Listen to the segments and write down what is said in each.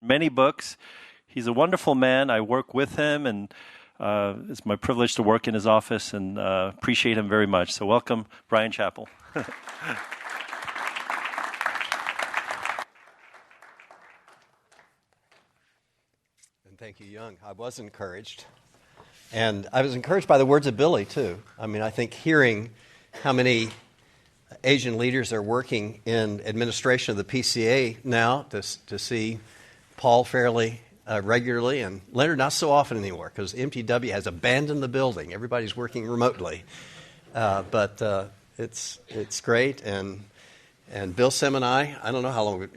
many books. He's a wonderful man. I work with him, and it's my privilege to work in his office, and appreciate him very much. So welcome, Bryan Chapell. And thank you, Young. I was encouraged. And I was encouraged by the words of Billy, too. I mean, I think hearing how many Asian leaders are working in administration of the PCA now to see Paul fairly regularly, and Leonard not so often anymore because MTW has abandoned the building. Everybody's working remotely. But it's great. And Bill Sim and I don't know how long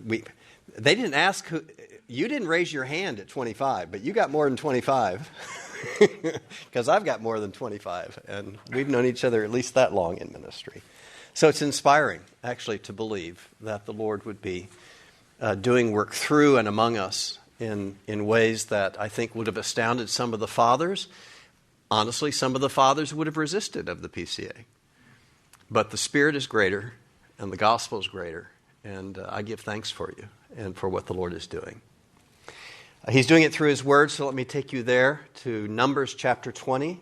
they didn't ask who. You didn't raise your hand at 25, but you got more than 25 because I've got more than 25, and we've known each other at least that long in ministry. So it's inspiring, actually, to believe that the Lord would be doing work through and among us in ways that I think would have astounded some of the fathers. Honestly, some of the fathers would have resisted of the PCA. But the Spirit is greater, and the gospel is greater, and I give thanks for you and for what the Lord is doing. He's doing it through His Word, so let me take you there to Numbers chapter 20.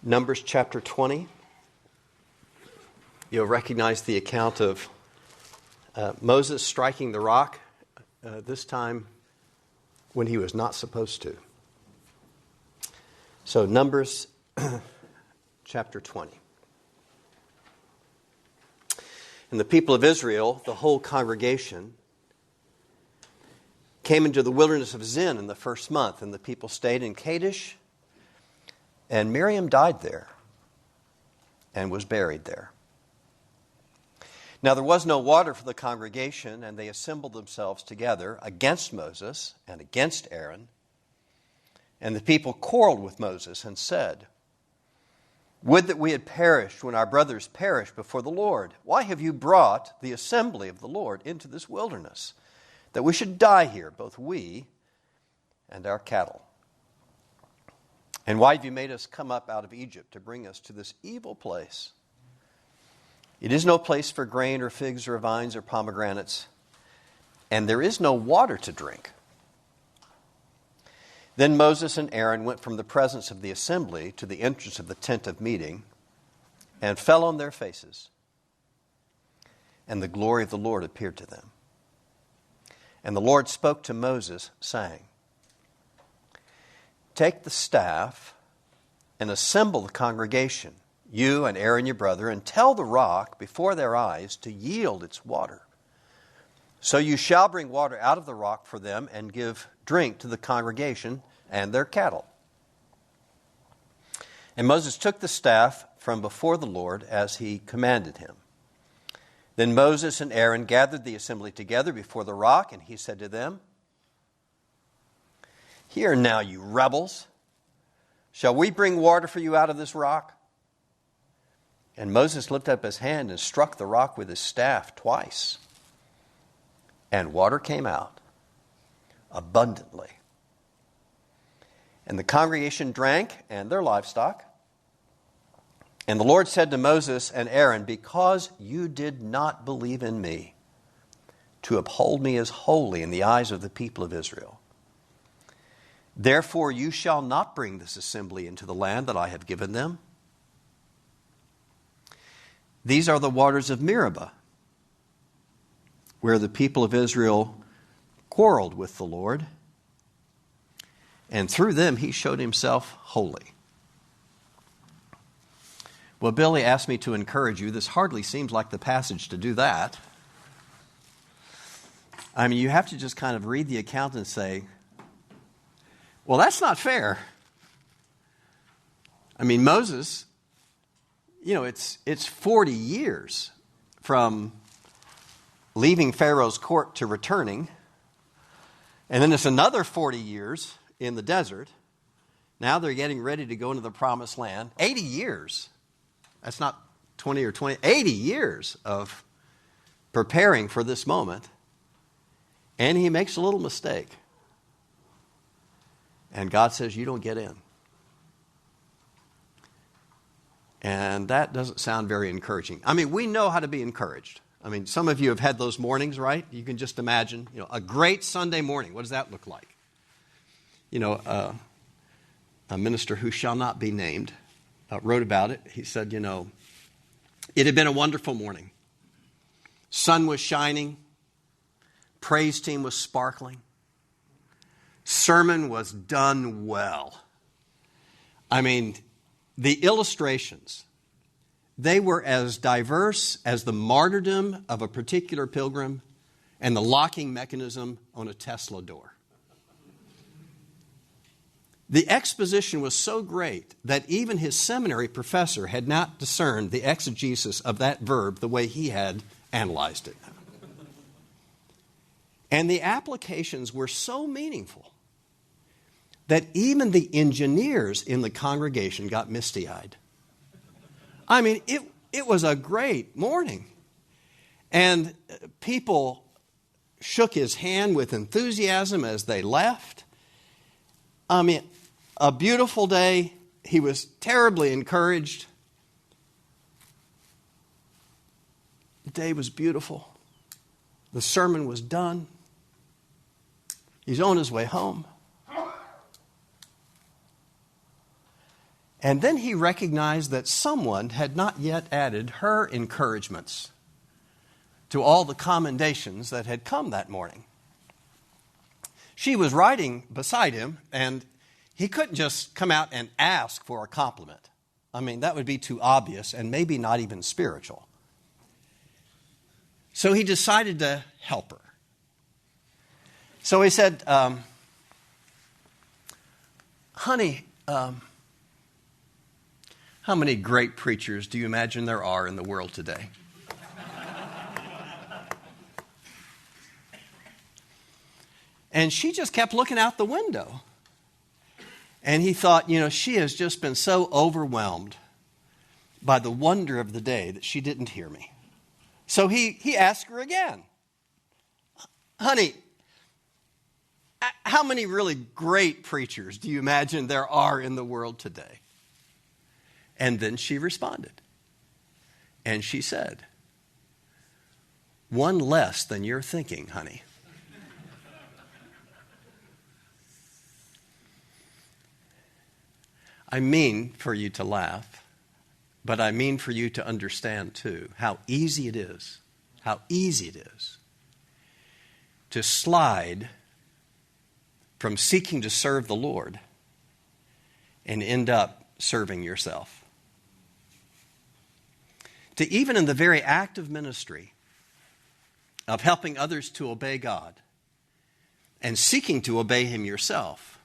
Numbers chapter 20. You'll recognize the account of Moses striking the rock, this time when he was not supposed to. So Numbers chapter 20. And the people of Israel, the whole congregation, came into the wilderness of Zin in the first month, and the people stayed in Kadesh, and Miriam died there and was buried there. Now there was no water for the congregation, and they assembled themselves together against Moses and against Aaron. And the people quarreled with Moses and said, "Would that we had perished when our brothers perished before the Lord. Why have you brought the assembly of the Lord into this wilderness, that we should die here, both we and our cattle? And why have you made us come up out of Egypt to bring us to this evil place? It is no place for grain or figs or vines or pomegranates, and there is no water to drink." Then Moses and Aaron went from the presence of the assembly to the entrance of the tent of meeting and fell on their faces, and the glory of the Lord appeared to them. And the Lord spoke to Moses, saying, "Take the staff and assemble the congregation, you and Aaron your brother, and tell the rock before their eyes to yield its water. So you shall bring water out of the rock for them and give drink to the congregation and their cattle." And Moses took the staff from before the Lord as he commanded him. Then Moses and Aaron gathered the assembly together before the rock, and he said to them, "Hear now, you rebels. Shall we bring water for you out of this rock?" And Moses lifted up his hand and struck the rock with his staff twice, and water came out abundantly. And the congregation drank, and their livestock. And the Lord said to Moses and Aaron, "Because you did not believe in me, to uphold me as holy in the eyes of the people of Israel, therefore you shall not bring this assembly into the land that I have given them. These are the waters of Meribah, where the people of Israel quarreled with the Lord, and through them he showed himself holy." Well, Billy asked me to encourage you. This hardly seems like the passage to do that. I mean, you have to just kind of read the account and say, well, that's not fair. I mean, Moses, it's 40 years from leaving Pharaoh's court to returning, and then it's another 40 years in the desert. Now they're getting ready to go into the promised land. 80 years. That's not 20 or 20, 80 years of preparing for this moment. And he makes a little mistake. And God says, "You don't get in." And that doesn't sound very encouraging. I mean, we know how to be encouraged. I mean, some of you have had those mornings, right? You can just imagine, a great Sunday morning. What does that look like? A minister who shall not be named wrote about it. He said, it had been a wonderful morning. Sun was shining. Praise team was sparkling. Sermon was done well. I mean, the illustrations, they were as diverse as the martyrdom of a particular pilgrim and the locking mechanism on a Tesla door. The exposition was so great that even his seminary professor had not discerned the exegesis of that verb the way he had analyzed it. And the applications were so meaningful that even the engineers in the congregation got misty-eyed. I mean, it was a great morning. And people shook his hand with enthusiasm as they left. I mean, a beautiful day. He was terribly encouraged. The day was beautiful. The sermon was done. He's on his way home. And then he recognized that someone had not yet added her encouragements to all the commendations that had come that morning. She was riding beside him, and he couldn't just come out and ask for a compliment. I mean, that would be too obvious and maybe not even spiritual. So he decided to help her. So he said, honey, how many great preachers do you imagine there are in the world today? And she just kept looking out the window. And he thought, she has just been so overwhelmed by the wonder of the day that she didn't hear me. So he asked her again, honey, how many really great preachers do you imagine there are in the world today? And then she responded. And she said, one less than you're thinking, honey. I mean for you to laugh, but I mean for you to understand too how easy it is to slide from seeking to serve the Lord and end up serving yourself. To even in the very act of ministry, of helping others to obey God and seeking to obey Him yourself,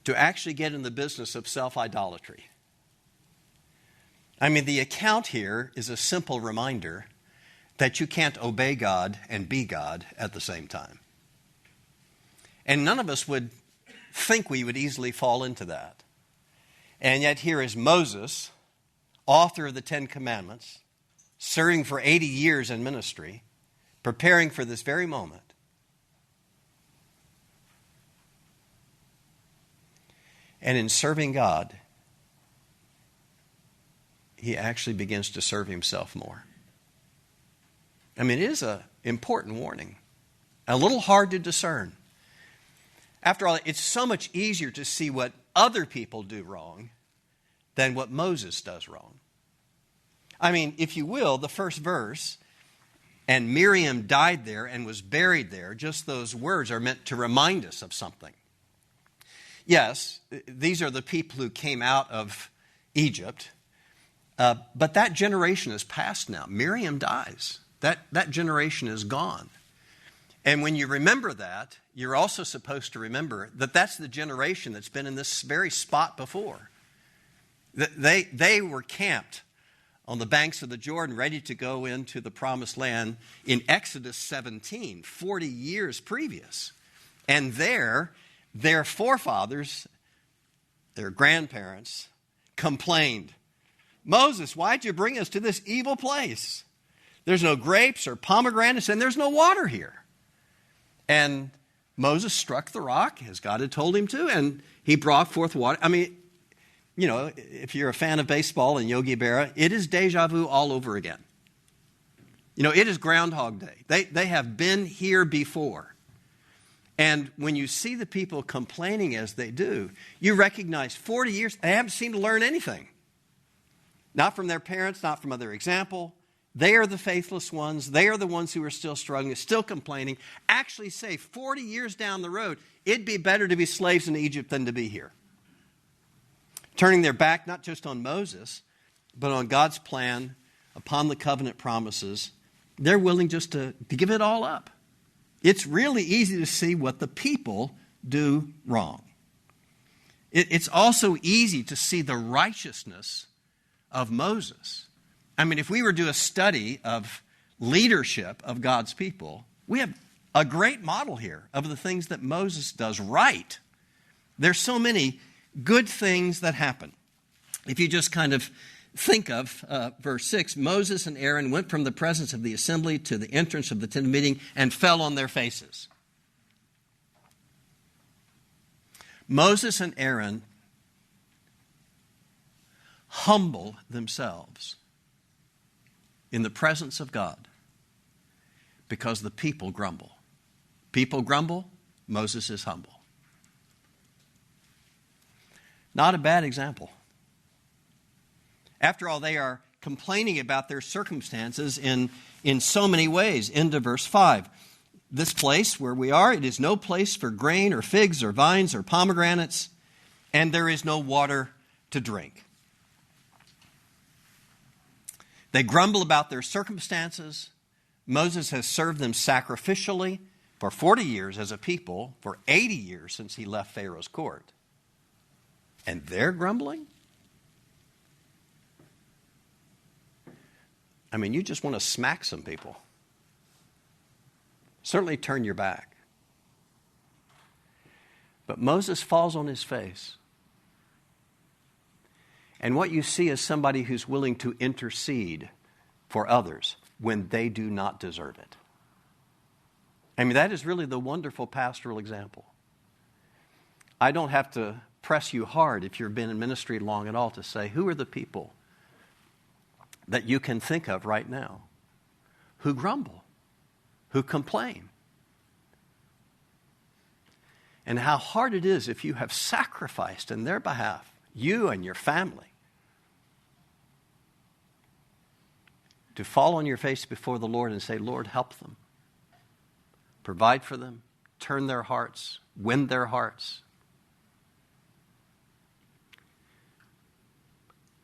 to actually get in the business of self-idolatry. I mean, the account here is a simple reminder that you can't obey God and be God at the same time. And none of us would think we would easily fall into that. And yet here is Moses, author of the Ten Commandments, serving for 80 years in ministry, preparing for this very moment. And in serving God, he actually begins to serve himself more. I mean, it is an important warning. A little hard to discern. After all, it's so much easier to see what other people do wrong than what Moses does wrong. I mean, if you will, the first verse, and Miriam died there and was buried there, just those words are meant to remind us of something. Yes, these are the people who came out of Egypt, but that generation is past now. Miriam dies. That generation is gone. And when you remember that, you're also supposed to remember that that's the generation that's been in this very spot before. They were camped on the banks of the Jordan, ready to go into the promised land in Exodus 17, 40 years previous. And there, their forefathers, their grandparents, complained, Moses, why'd you bring us to this evil place? There's no grapes or pomegranates, and there's no water here. And Moses struck the rock, as God had told him to, and he brought forth water. I mean, you know, if you're a fan of baseball and Yogi Berra, it is deja vu all over again. You know, it is Groundhog Day. They have been here before. And when you see the people complaining as they do, you recognize 40 years, they haven't seemed to learn anything. Not from their parents, not from other example. They are the faithless ones. They are the ones who are still struggling, still complaining. Actually say 40 years down the road, it'd be better to be slaves in Egypt than to be here. Turning their back not just on Moses, but on God's plan, upon the covenant promises. They're willing just to give it all up. It's really easy to see what the people do wrong. It's also easy to see the righteousness of Moses. I mean, if we were to do a study of leadership of God's people, we have a great model here of the things that Moses does right. There's so many good things that happen. If you just kind of think of verse 6, Moses and Aaron went from the presence of the assembly to the entrance of the tent of meeting and fell on their faces. Moses and Aaron humble themselves in the presence of God because the people grumble. People grumble, Moses is humble. Not a bad example. After all, they are complaining about their circumstances in so many ways. Into verse 5. This place where we are, it is no place for grain or figs or vines or pomegranates, and there is no water to drink. They grumble about their circumstances. Moses has served them sacrificially for 40 years as a people, for 80 years since he left Pharaoh's court. And they're grumbling? I mean, you just want to smack some people. Certainly turn your back. But Moses falls on his face. And what you see is somebody who's willing to intercede for others when they do not deserve it. I mean, that is really the wonderful pastoral example. I don't have to press you hard if you've been in ministry long at all to say, who are the people that you can think of right now who grumble, who complain? And how hard it is if you have sacrificed in their behalf, you and your family, to fall on your face before the Lord and say, Lord, help them. Provide for them. Turn their hearts. Win their hearts.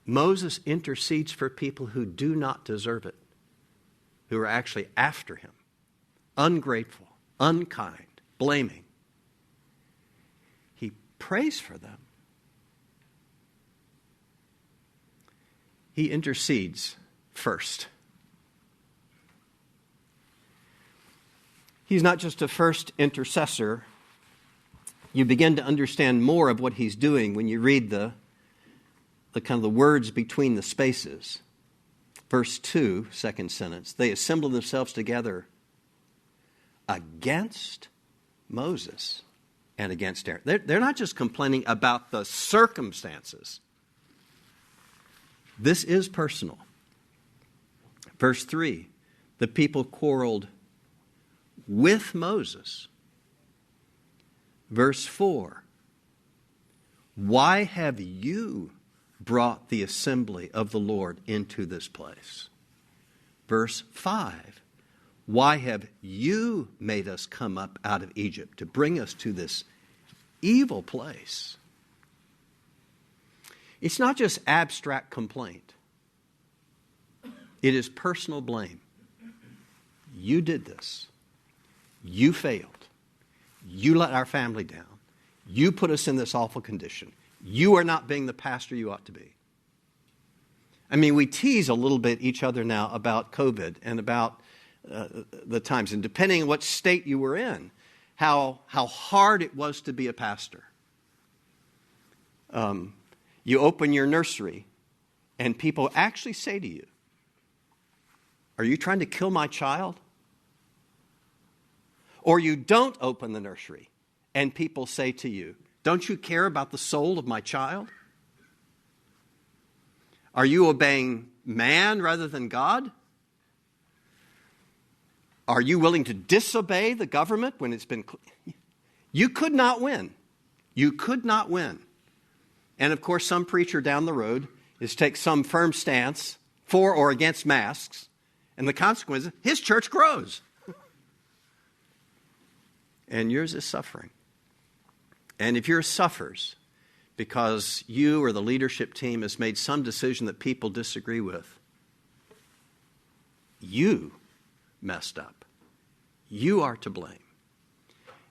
Moses intercedes for people who do not deserve it, who are actually after him, ungrateful, unkind, blaming. He prays for them. He intercedes first. He's not just a first intercessor. You begin to understand more of what he's doing when you read the kind of the words between the spaces. Verse 2, second sentence, they assembled themselves together against Moses and against Aaron. They're not just complaining about the circumstances. This is personal. Verse 3, the people quarreled with Moses. Verse 4, why have you brought the assembly of the Lord into this place? Verse 5, why have you made us come up out of Egypt to bring us to this evil place? It's not just abstract complaint. It is personal blame. You did this. You failed. You let our family down. You put us in this awful condition. You are not being the pastor you ought to be. I mean, we tease a little bit each other now about COVID and about the times. And depending on what state you were in, how hard it was to be a pastor. You open your nursery and people actually say to you, are you trying to kill my child? Or you don't open the nursery and people say to you, don't you care about the soul of my child? Are you obeying man rather than God? Are you willing to disobey the government when it's been... You could not win. You could not win. And of course, some preacher down the road is take some firm stance for or against masks, and the consequence is his church grows. And yours is suffering. And if yours suffers because you or the leadership team has made some decision that people disagree with, you messed up. You are to blame.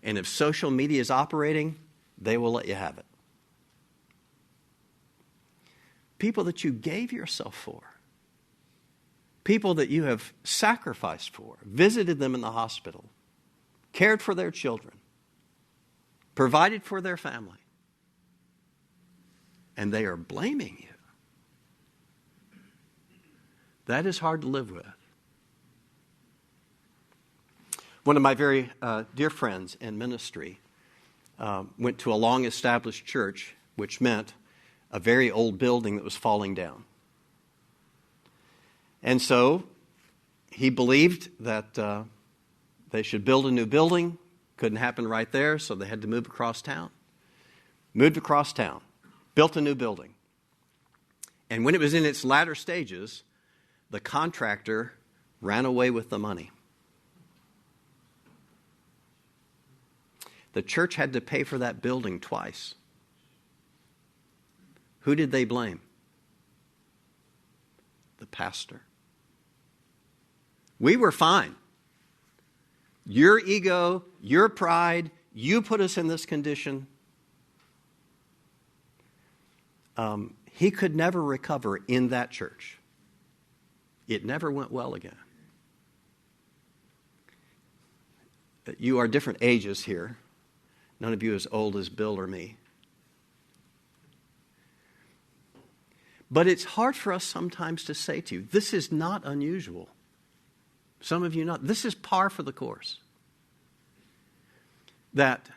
And if social media is operating, they will let you have it. People that you gave yourself for, people that you have sacrificed for, visited them in the hospital, cared for their children, provided for their family, and they are blaming you. That is hard to live with. One of my very dear friends in ministry went to a long-established church, which meant a very old building that was falling down. And so he believed that they should build a new building. Couldn't happen right there, so they had to move across town. Moved across town, built a new building. And when it was in its latter stages, the contractor ran away with the money. The church had to pay for that building twice. Who did they blame? The pastor. We were fine. Your ego, your pride, you put us in this condition. He could never recover in that church. It never went well again. You are different ages here. None of you as old as Bill or me. But it's hard for us sometimes to say to you, this is not unusual. Some of you not. This is par for the course. That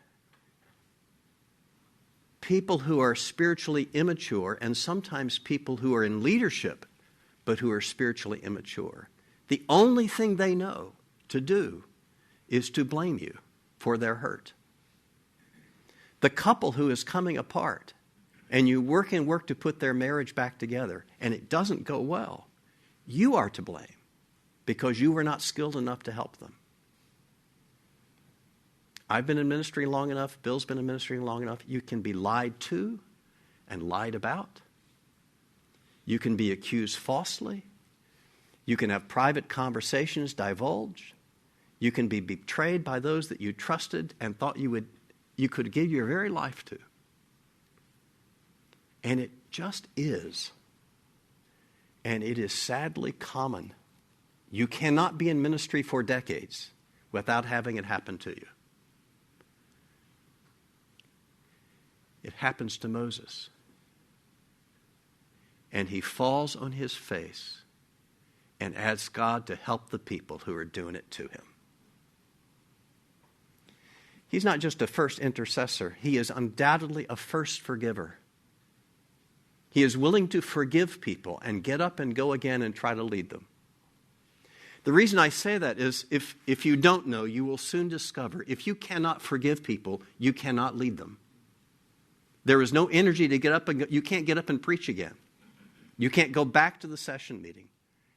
people who are spiritually immature, and sometimes people who are in leadership, but who are spiritually immature, the only thing they know to do is to blame you for their hurt. The couple who is coming apart, and you work to put their marriage back together, and it doesn't go well, you are to blame because you were not skilled enough to help them. I've been in ministry long enough, Bill's been in ministry long enough, you can be lied to and lied about. You can be accused falsely. You can have private conversations divulged. You can be betrayed by those that you trusted and thought you could give your very life to. And it just is. And it is sadly common. You cannot be in ministry for decades without having it happen to you. It happens to Moses. And he falls on his face and asks God to help the people who are doing it to him. He's not just a first intercessor. He is undoubtedly a first forgiver. He is willing to forgive people and get up and go again and try to lead them. The reason I say that is if you don't know, you will soon discover if you cannot forgive people, you cannot lead them. There is no energy to get up and go. You can't get up and preach again. You can't go back to the session meeting.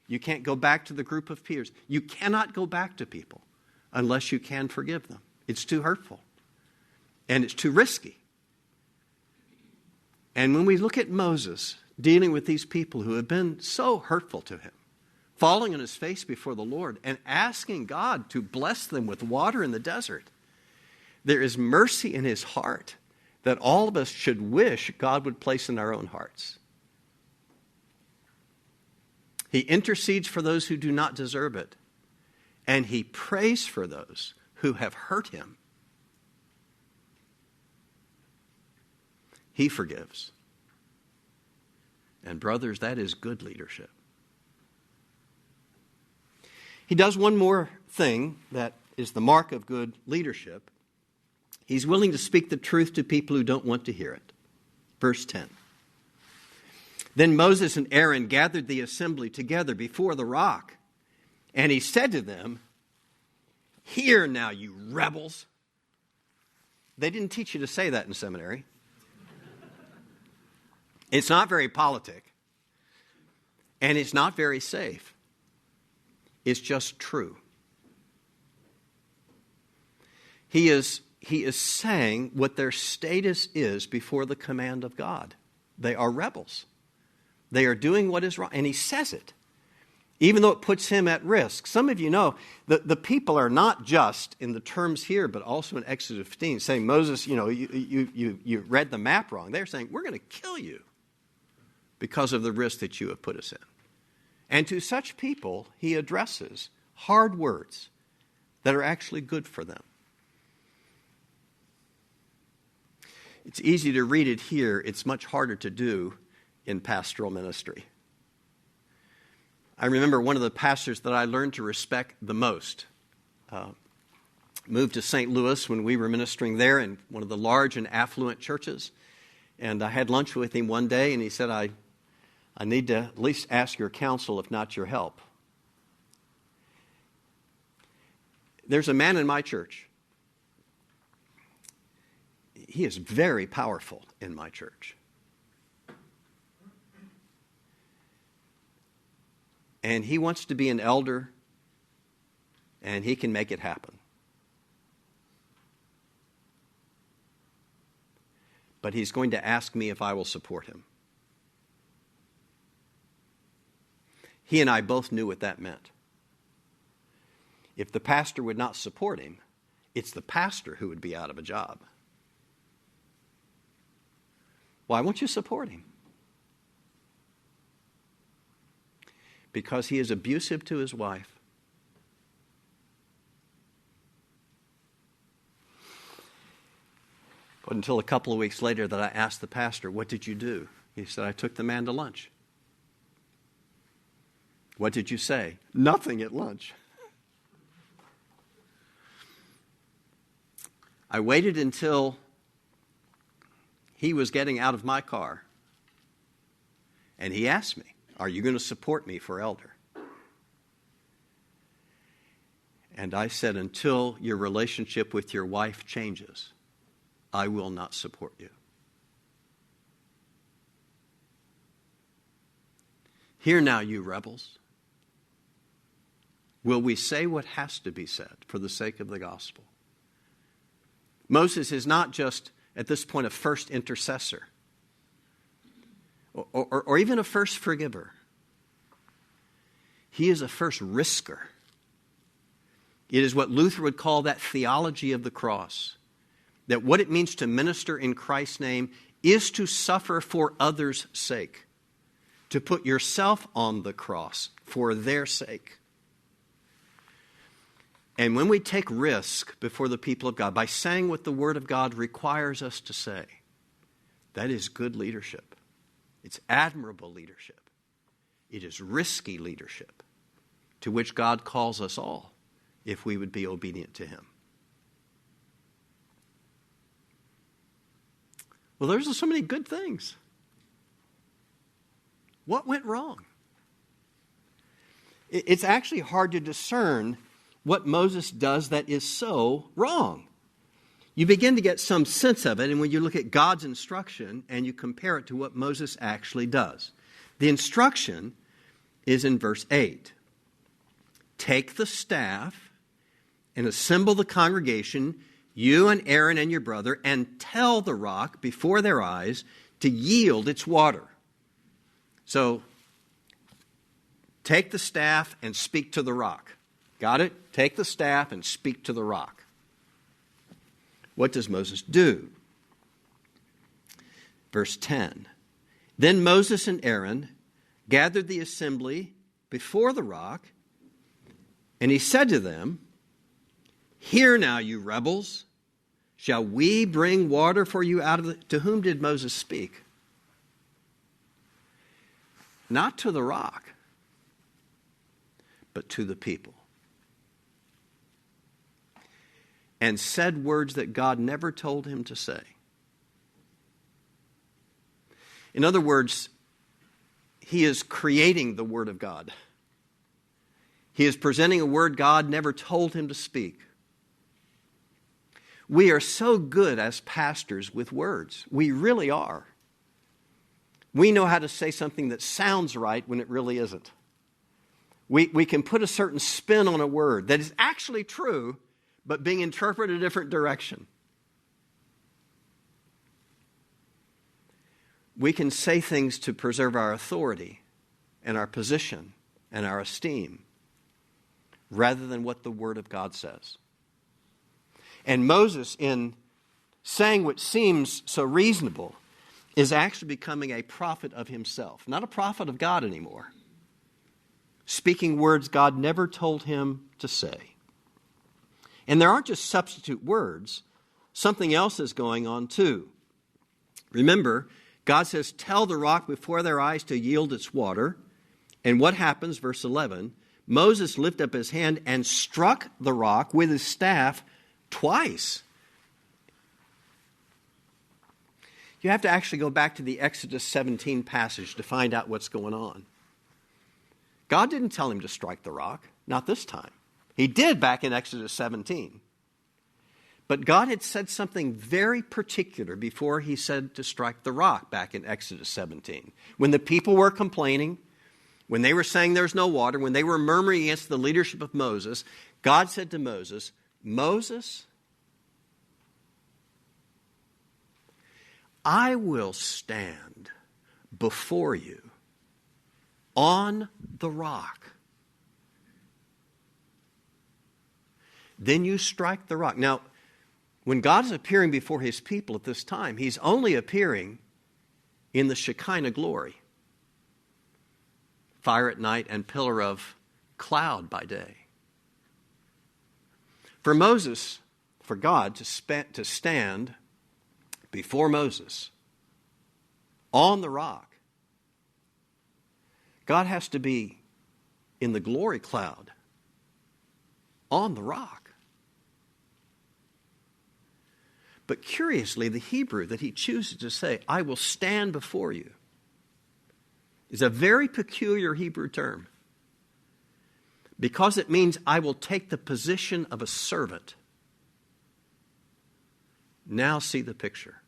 You can't go back to the group of peers. You cannot go back to people unless you can forgive them. It's too hurtful. And it's too risky. And when we look at Moses dealing with these people who have been so hurtful to him, falling on his face before the Lord and asking God to bless them with water in the desert, there is mercy in his heart that all of us should wish God would place in our own hearts. He intercedes for those who do not deserve it, and he prays for those who have hurt him. He forgives. And brothers, that is good leadership. He does one more thing that is the mark of good leadership. He's willing to speak the truth to people who don't want to hear it. Verse 10. Then Moses and Aaron gathered the assembly together before the rock, and he said to them, Hear now, you rebels. They didn't teach you to say that in seminary. It's not very politic. And it's not very safe. It's just true. He is saying what their status is before the command of God. They are rebels. They are doing what is wrong. And he says it, even though it puts him at risk. Some of you know that the people are not just in the terms here, but also in Exodus 15, saying, Moses, you read the map wrong. They're saying, we're going to kill you because of the risk that you have put us in. And to such people, he addresses hard words that are actually good for them. It's easy to read it here. It's much harder to do in pastoral ministry. I remember one of the pastors that I learned to respect the most moved to St. Louis when we were ministering there in one of the large and affluent churches. And I had lunch with him one day, and he said, I need to at least ask your counsel, if not your help. There's a man in my church. He is very powerful in my church. And he wants to be an elder, and he can make it happen. But he's going to ask me if I will support him. He and I both knew what that meant. If the pastor would not support him, it's the pastor who would be out of a job. Why won't you support him? Because he is abusive to his wife. But until a couple of weeks later that I asked the pastor, what did you do? He said, I took the man to lunch. What did you say? Nothing at lunch. I waited until he was getting out of my car, and he asked me, are you going to support me for elder? And I said, until your relationship with your wife changes, I will not support you. Hear now, you rebels. Will we say what has to be said for the sake of the gospel? Moses is not just, at this point, a first intercessor or even a first forgiver. He is a first risker. It is what Luther would call that theology of the cross, that what it means to minister in Christ's name is to suffer for others' sake, to put yourself on the cross for their sake. And when we take risk before the people of God by saying what the Word of God requires us to say, that is good leadership. It's admirable leadership. It is risky leadership to which God calls us all if we would be obedient to Him. Well, there's so many good things. What went wrong? It's actually hard to discern what Moses does that is so wrong. You begin to get some sense of it, and when you look at God's instruction and you compare it to what Moses actually does. The instruction is in verse 8. Take the staff and assemble the congregation, you and Aaron and your brother, and tell the rock before their eyes to yield its water. So, take the staff and speak to the rock. Got it? Take the staff and speak to the rock. What does Moses do? Verse 10. Then Moses and Aaron gathered the assembly before the rock, and he said to them, Hear now, you rebels, shall we bring water for you out of the... To whom did Moses speak? Not to the rock, but to the people. And said words that God never told him to say. In other words, he is creating the Word of God. He is presenting a word God never told him to speak. We are so good as pastors with words. We really are. We know how to say something that sounds right when it really isn't. We can put a certain spin on a word that is actually true, but being interpreted a different direction. We can say things to preserve our authority and our position and our esteem rather than what the Word of God says. And Moses, in saying what seems so reasonable, is actually becoming a prophet of himself, not a prophet of God anymore, speaking words God never told him to say. And there aren't just substitute words. Something else is going on too. Remember, God says, tell the rock before their eyes to yield its water. And what happens? Verse 11, Moses lifted up his hand and struck the rock with his staff twice. You have to actually go back to the Exodus 17 passage to find out what's going on. God didn't tell him to strike the rock, not this time. He did back in Exodus 17. But God had said something very particular before he said to strike the rock back in Exodus 17. When the people were complaining, when they were saying there's no water, when they were murmuring against the leadership of Moses, God said to Moses, Moses, I will stand before you on the rock. Then you strike the rock. Now, when God is appearing before his people at this time, he's only appearing in the Shekinah glory. Fire at night and pillar of cloud by day. For Moses, for God to stand before Moses on the rock, God has to be in the glory cloud on the rock. But curiously, the Hebrew that he chooses to say, I will stand before you, is a very peculiar Hebrew term. Because it means I will take the position of a servant. Now see the picture.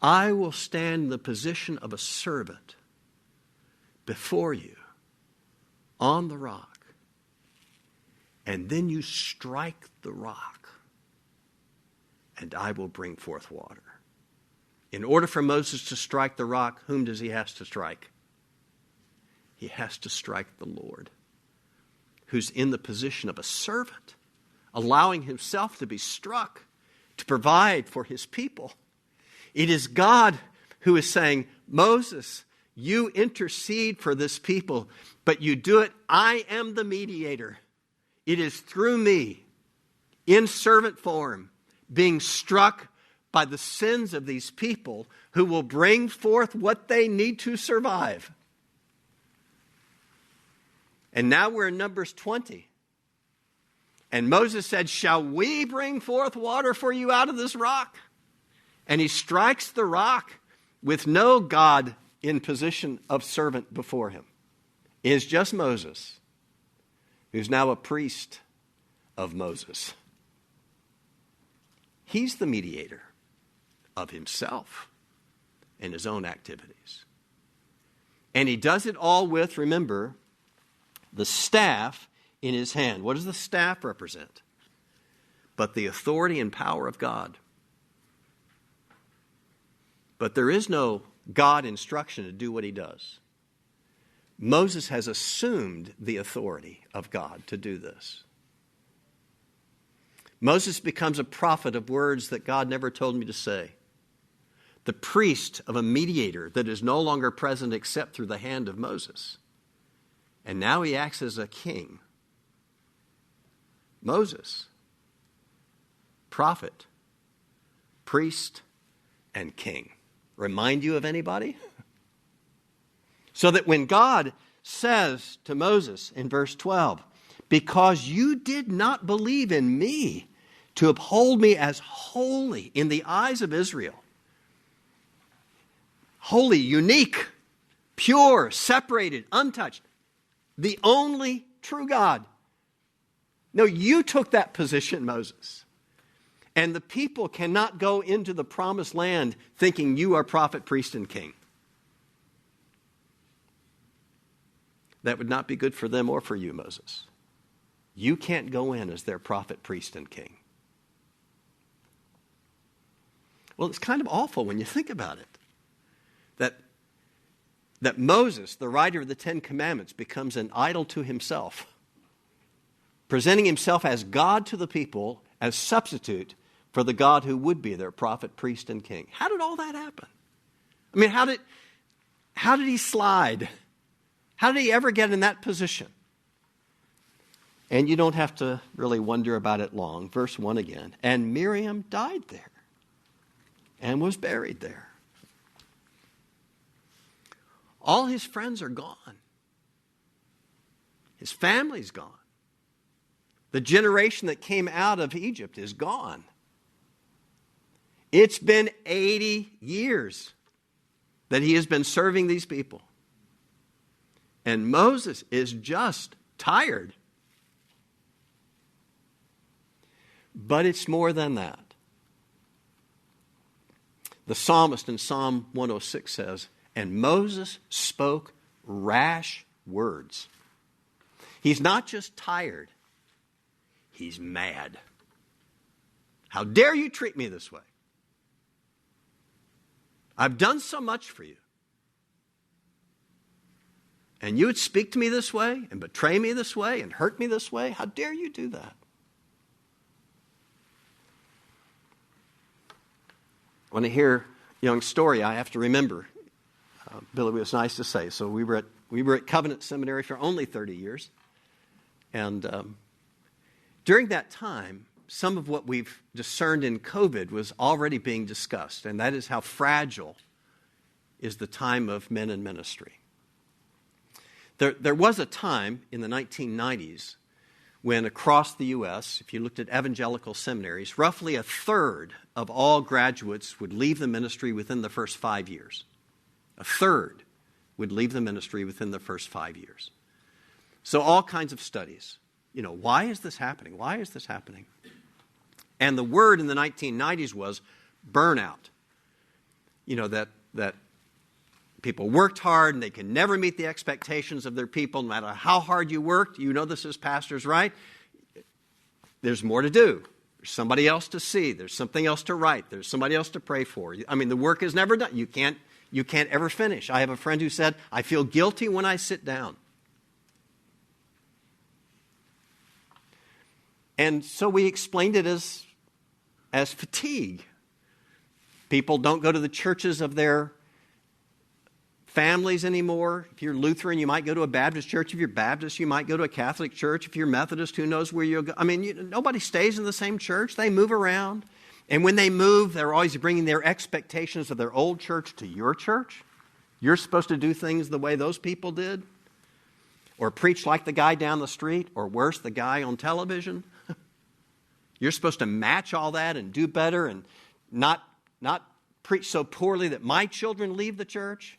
I will stand in the position of a servant before you on the rock. And then you strike the rock. And I will bring forth water. In order for Moses to strike the rock, whom does he have to strike? He has to strike the Lord, who's in the position of a servant, allowing himself to be struck to provide for his people. It is God who is saying, Moses, you intercede for this people, but you do it, I am the mediator. It is through me, in servant form, being struck by the sins of these people who will bring forth what they need to survive. And now we're in Numbers 20. And Moses said, shall we bring forth water for you out of this rock? And he strikes the rock with no God in position of servant before him. It is just Moses, who's now a priest of Moses. He's the mediator of himself and his own activities. And he does it all with, remember, the staff in his hand. What does the staff represent? But the authority and power of God. But there is no God instruction to do what he does. Moses has assumed the authority of God to do this. Moses becomes a prophet of words that God never told me to say. The priest of a mediator that is no longer present except through the hand of Moses. And now he acts as a king. Moses, prophet, priest, and king. Remind you of anybody? So that when God says to Moses in verse 12, because you did not believe in me to uphold me as holy in the eyes of Israel. Holy, unique, pure, separated, untouched. The only true God. No, you took that position, Moses. And the people cannot go into the promised land thinking you are prophet, priest, and king. That would not be good for them or for you, Moses. You can't go in as their prophet, priest, and king. Well, it's kind of awful when you think about it. That Moses, the writer of the Ten Commandments, becomes an idol to himself, presenting himself as God to the people, as substitute for the God who would be their prophet, priest, and king. How did all that happen? I mean, how did he slide? How did he ever get in that position? And you don't have to really wonder about it long. Verse 1 again. And Miriam died there and was buried there. All his friends are gone. His family's gone. The generation that came out of Egypt is gone. It's been 80 years that he has been serving these people. And Moses is just tired. But it's more than that. The psalmist in Psalm 106 says, and Moses spoke rash words. He's not just tired, he's mad. How dare you treat me this way? I've done so much for you. And you would speak to me this way and betray me this way and hurt me this way? How dare you do that? When I hear a young story, I have to remember, Billy was nice to say, so we were at Covenant Seminary for only 30 years. And during that time, some of what we've discerned in COVID was already being discussed, and that is how fragile is the time of men in ministry. There was a time in the 1990s when across the U.S., if you looked at evangelical seminaries, roughly a third of all graduates would leave the ministry within the first 5 years. A third would leave the ministry within the first 5 years. So all kinds of studies. Why is this happening? Why is this happening? And the word in the 1990s was burnout. That people worked hard and they can never meet the expectations of their people, no matter how hard you worked. You know this as pastors, right? There's more to do. There's somebody else to see. There's something else to write. There's somebody else to pray for. I mean, the work is never done. You can't ever finish. I have a friend who said, I feel guilty when I sit down. And so we explained it as fatigue. People don't go to the churches of their families anymore. If you're Lutheran, you might go to a Baptist church. If you're Baptist, you might go to a Catholic church. If you're Methodist, who knows where you'll go. I mean, nobody stays in the same church. They move around. And when they move, they're always bringing their expectations of their old church to your church. You're supposed to do things the way those people did. Or preach like the guy down the street. Or worse, the guy on television. You're supposed to match all that and do better and not preach so poorly that my children leave the church.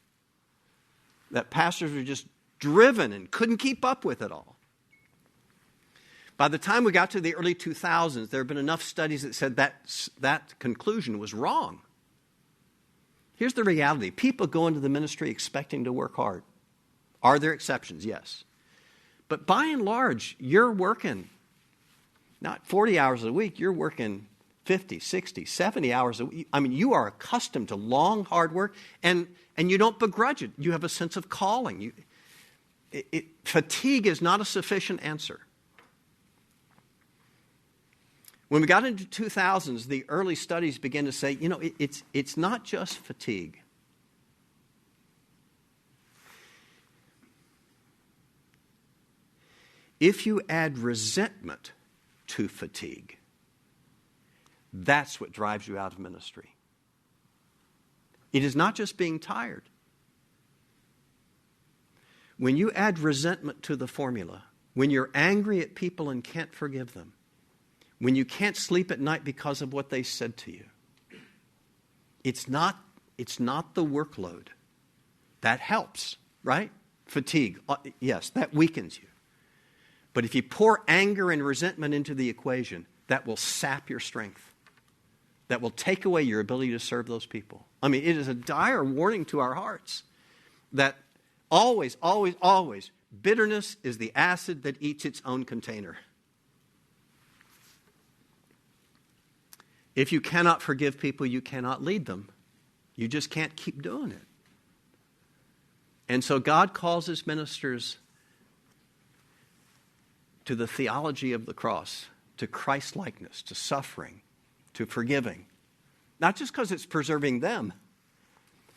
That pastors were just driven and couldn't keep up with it all. By the time we got to the early 2000s, there have been enough studies that said that conclusion was wrong. Here's the reality. People go into the ministry expecting to work hard. Are there exceptions? Yes. But by and large, you're working not 40 hours a week, you're working 50, 60, 70 hours a week. I mean, you are accustomed to long, hard work, and you don't begrudge it. You have a sense of calling. Fatigue is not a sufficient answer. When we got into 2000s, the early studies began to say, it's not just fatigue. If you add resentment to fatigue, that's what drives you out of ministry. It is not just being tired. When you add resentment to the formula, when you're angry at people and can't forgive them, when you can't sleep at night because of what they said to you, it's not the workload. That helps, right? Fatigue, yes, that weakens you. But if you pour anger and resentment into the equation, that will sap your strength. That will take away your ability to serve those people. I mean, it is a dire warning to our hearts that always, always, always, bitterness is the acid that eats its own container. If you cannot forgive people, you cannot lead them. You just can't keep doing it. And so God calls his ministers to the theology of the cross, to Christ-likeness, to suffering, to forgiving. Not just because it's preserving them,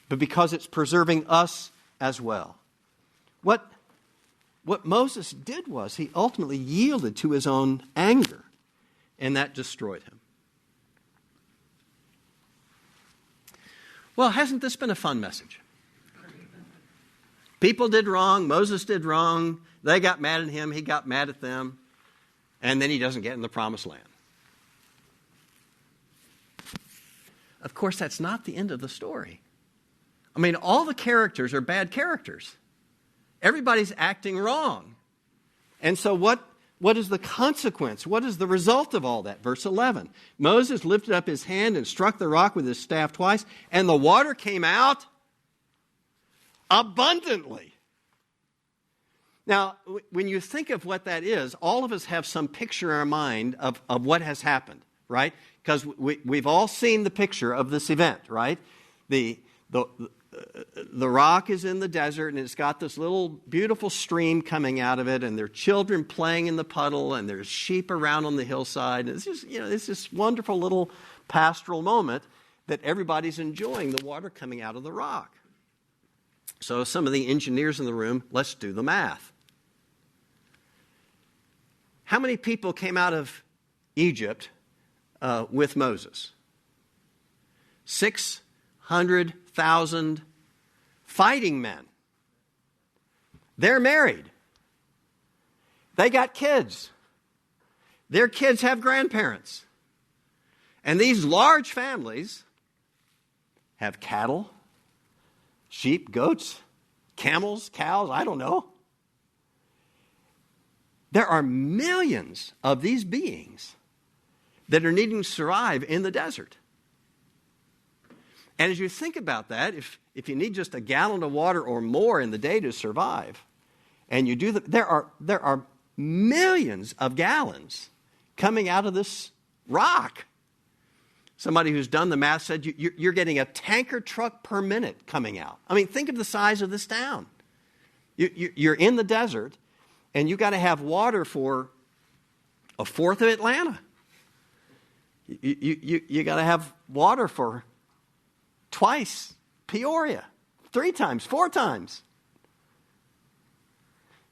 but because it's preserving us as well. What Moses did was he ultimately yielded to his own anger, and that destroyed him. Well, hasn't this been a fun message? People did wrong. Moses did wrong. They got mad at him. He got mad at them. And then he doesn't get in the promised land. Of course, that's not the end of the story. I mean, all the characters are bad characters. Everybody's acting wrong. And so what is the consequence? What is the result of all that? Verse 11. Moses lifted up his hand and struck the rock with his staff twice, and the water came out abundantly. Now, when you think of what that is, all of us have some picture in our mind of what has happened, right? Because we've all seen the picture of this event, right? The rock is in the desert, and it's got this little beautiful stream coming out of it, and there are children playing in the puddle, and there's sheep around on the hillside. And it's just, it's this wonderful little pastoral moment that everybody's enjoying the water coming out of the rock. So some of the engineers in the room, let's do the math. How many people came out of Egypt with Moses? 600,000 fighting men. They're married. They got kids. Their kids have grandparents. And these large families have cattle, sheep, goats, camels, cows, I don't know. There are millions of these beings that are needing to survive in the desert. And as you think about that, if you need just a gallon of water or more in the day to survive, and you do there are millions of gallons coming out of this rock. Somebody who's done the math said you're getting a tanker truck per minute coming out. I mean, think of the size of this town. You're in the desert, and you got to have water for a fourth of Atlanta. You got to have water for twice Peoria, 3 times, 4 times.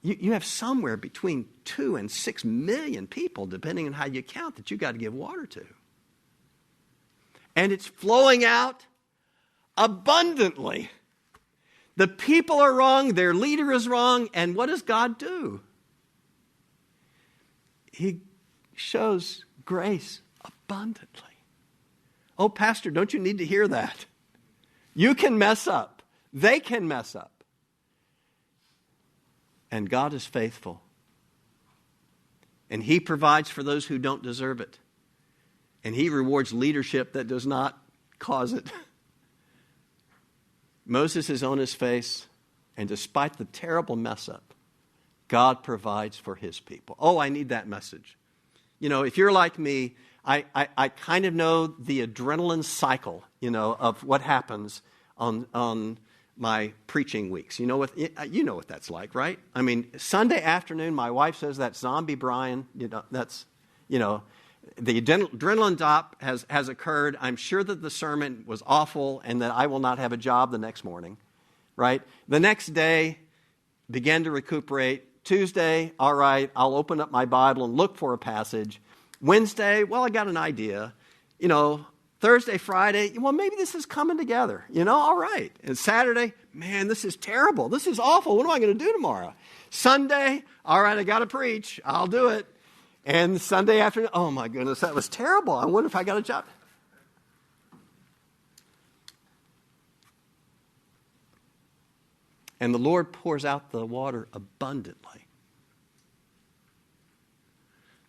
You have somewhere between 2 and 6 million people, depending on how you count, that you got to give water to. And it's flowing out abundantly. The people are wrong, their leader is wrong, and what does God do? He shows grace abundantly. Oh, Pastor, don't you need to hear that? You can mess up. They can mess up. And God is faithful. And He provides for those who don't deserve it. And He rewards leadership that does not cause it. Moses is on his face, and despite the terrible mess up, God provides for His people. Oh, I need that message. If you're like me, I kind of know the adrenaline cycle, of what happens on my preaching weeks. You know what that's like, right? I mean, Sunday afternoon, my wife says that zombie Bryan, that's, the adrenaline drop has occurred. I'm sure that the sermon was awful and that I will not have a job the next morning, right? The next day, begin to recuperate. Tuesday, all right, I'll open up my Bible and look for a passage. Wednesday, well, I got an idea. Thursday, Friday, well, maybe this is coming together. All right. And Saturday, man, this is terrible. This is awful. What am I going to do tomorrow? Sunday, all right, I got to preach. I'll do it. And Sunday afternoon, oh my goodness, that was terrible. I wonder if I got a job. And the Lord pours out the water abundantly.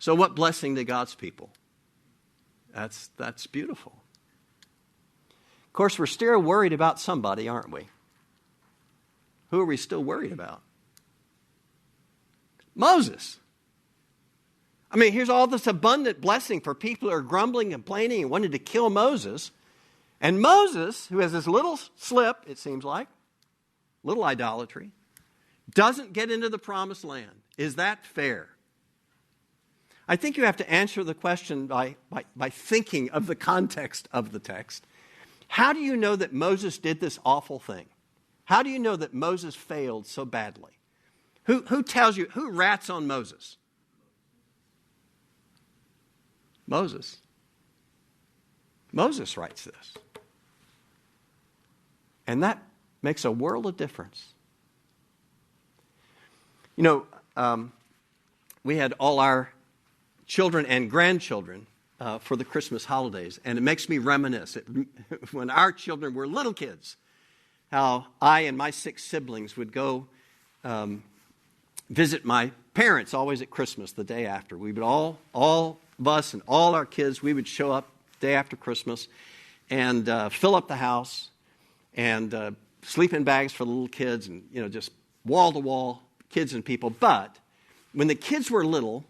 So what blessing to God's people? That's beautiful. Of course, we're still worried about somebody, aren't we? Who are we still worried about? Moses. I mean, here's all this abundant blessing for people who are grumbling, complaining, and wanting to kill Moses. And Moses, who has this little slip, it seems like, little idolatry, doesn't get into the promised land. Is that fair? I think you have to answer the question by thinking of the context of the text. How do you know that Moses did this awful thing? How do you know that Moses failed so badly? Who tells you, who rats on Moses? Moses. Moses writes this. And that makes a world of difference. You know, we had all our children and grandchildren for the Christmas holidays, and it makes me reminisce when our children were little kids, how I and my 6 siblings would go visit my parents always at Christmas the day after. We would all of us and all our kids, we would show up day after Christmas and fill up the house and sleeping bags for the little kids and, you know, just wall to wall kids and people. But when the kids were little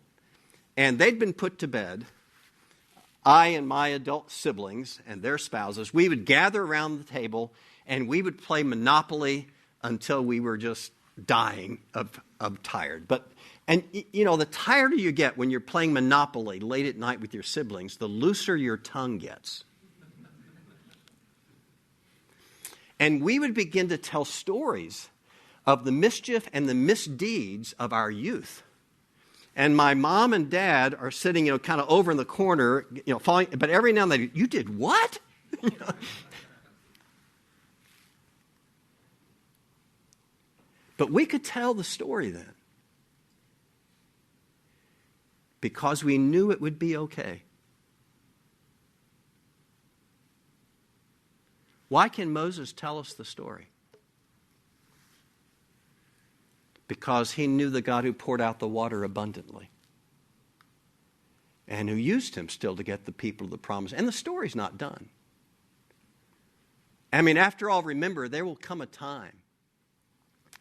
and they'd been put to bed, I and my adult siblings and their spouses, we would gather around the table and we would play Monopoly until we were just dying of tired. And you know, the tireder you get when you're playing Monopoly late at night with your siblings, the looser your tongue gets. And we would begin to tell stories of the mischief and the misdeeds of our youth. And my mom and dad are sitting, you know, kind of over in the corner, you know, falling, but every now and then, you did what? You know? But we could tell the story then because we knew it would be okay. Why can Moses tell us the story? Because he knew the God who poured out the water abundantly and who used him still to get the people of the promise. And the story's not done. I mean, after all, remember, there will come a time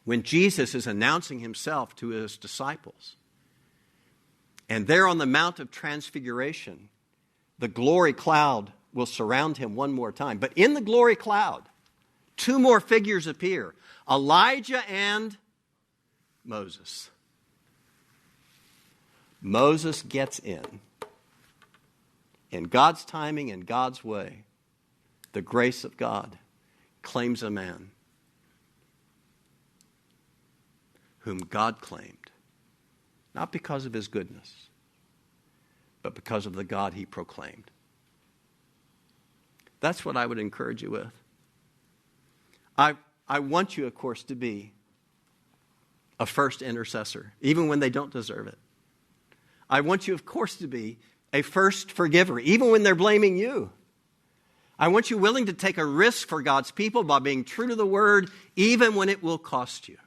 when Jesus is announcing himself to his disciples. And there on the Mount of Transfiguration, the glory cloud will surround him one more time. But in the glory cloud, 2 more figures appear, Elijah and Moses. Moses gets in God's timing and God's way. The grace of God claims a man whom God claimed, not because of his goodness, but because of the God he proclaimed. That's what I would encourage you with. I want you, of course, to be a first intercessor, even when they don't deserve it. I want you, of course, to be a first forgiver, even when they're blaming you. I want you willing to take a risk for God's people by being true to the word, even when it will cost you.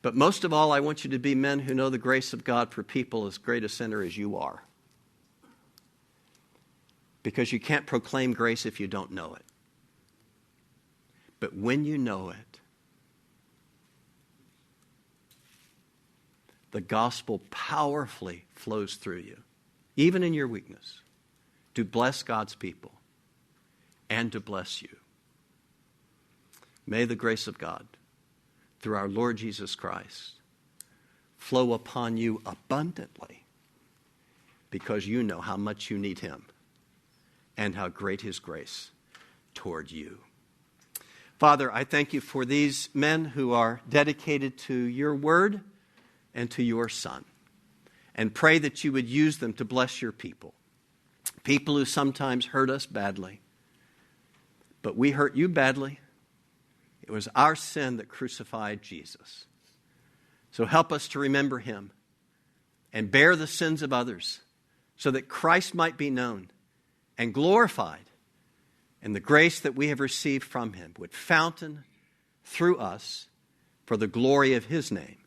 But most of all, I want you to be men who know the grace of God for people as great a sinner as you are. Because you can't proclaim grace if you don't know it. But when you know it, the gospel powerfully flows through you, even in your weakness, to bless God's people and to bless you. May the grace of God, through our Lord Jesus Christ, flow upon you abundantly because you know how much you need him and how great his grace toward you. Father, I thank you for these men who are dedicated to your word and to your Son, and pray that you would use them to bless your people. People who sometimes hurt us badly, but we hurt you badly. It was our sin that crucified Jesus. So help us to remember him and bear the sins of others so that Christ might be known and glorified, and the grace that we have received from him would fountain through us for the glory of his name.